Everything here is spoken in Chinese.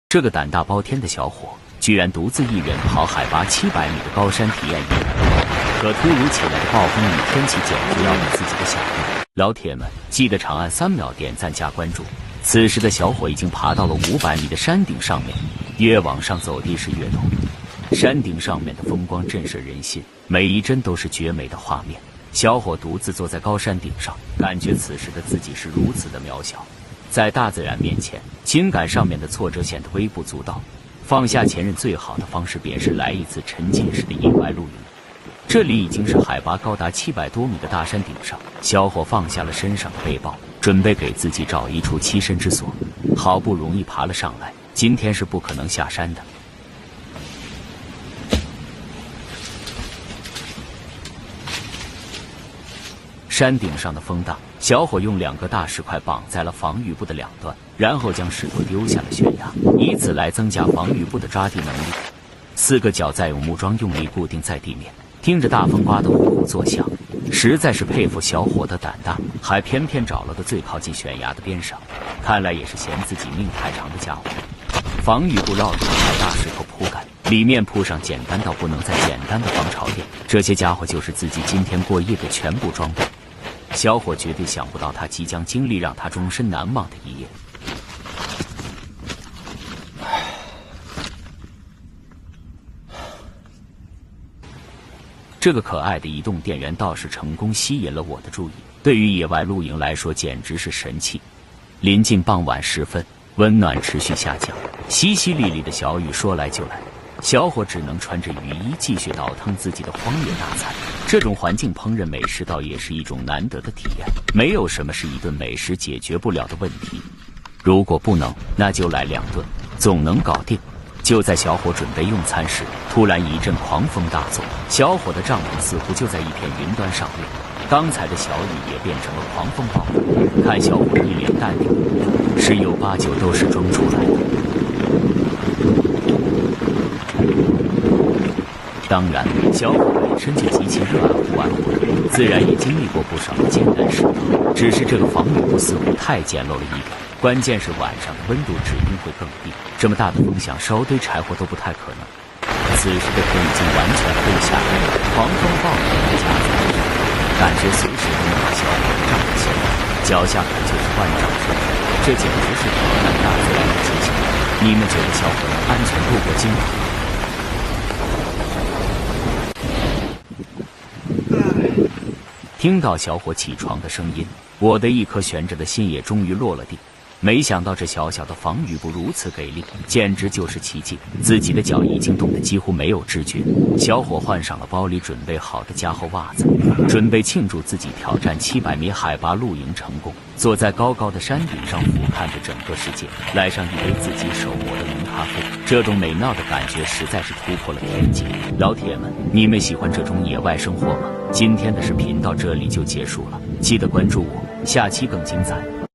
这个胆大包天的小伙，居然独自一人跑海拔700米的高山体验野外。可突如其来的暴风雨天气简直要了自己的小命。老铁们，记得长按3秒点赞加关注。此时的小伙已经爬到了500米的山顶上面，越往上走地势越陡。山顶上面的风光震慑人心，每一帧都是绝美的画面。小伙独自坐在高山顶上，感觉此时的自己是如此的渺小。在大自然面前，情感上面的挫折显得微不足道。放下前任最好的方式便是来一次沉浸式的野外露营。这里已经是海拔高达700多米的大山顶上，小伙放下了身上的背包，准备给自己找一处栖身之所。好不容易爬了上来，今天是不可能下山的。山顶上的风大，小伙用2个大石块绑在了防雨布的两端，然后将石头丢下了悬崖，以此来增加防雨布的抓地能力。4个脚再用木桩用力固定在地面，听着大风刮得呼呼作响，实在是佩服小伙的胆大，还偏偏找了个最靠近悬崖的边上，看来也是嫌自己命太长的家伙。防雨布绕着一块大石头铺盖，里面铺上简单到不能再简单的防潮垫，这些家伙就是自己今天过夜的全部装备。小伙绝对想不到他即将经历让他终身难忘的一夜。这个可爱的移动电源倒是成功吸引了我的注意，对于野外露营来说简直是神器。临近傍晚时分，温暖持续下降，淅淅沥沥的小雨说来就来，小伙只能穿着雨衣继续倒腾自己的荒野大餐。这种环境烹饪美食倒也是一种难得的体验，没有什么是一顿美食解决不了的问题。如果不能，那就来2顿，总能搞定。就在小伙准备用餐时，突然一阵狂风大作，小伙的帐篷似乎就在一片云端上面。刚才的小雨也变成了狂风暴雨，看小伙一脸淡定，十有8九都是装出来的。当然，小伙本身就极其热爱户外活动，自然也经历过不少的艰难时刻。只是这个防雨布似乎太简陋了一点，关键是晚上的温度指定会更低，这么大的风想烧堆柴火都不太可能。此时的天已经完全黑下来了，狂风暴雨还夹杂着雨，感觉随时都能把小伙的帐篷掀翻，脚下可就是万丈深渊，这简直是挑战大自然的极限。你们觉得小伙能安全度过今晚吗？听到小伙起床的声音，我的一颗悬着的心也终于落了地。没想到这小小的防雨布如此给力，简直就是奇迹。自己的脚已经冻得几乎没有知觉，小伙换上了包里准备好的加厚袜子，准备庆祝自己挑战700米海拔露营成功。坐在高高的山顶上俯瞰着整个世界，来上一杯自己手磨的浓咖啡，这种美妙的感觉实在是突破了天际。老铁们，你们喜欢这种野外生活吗？今天的视频到这里就结束了，记得关注我，下期更精彩。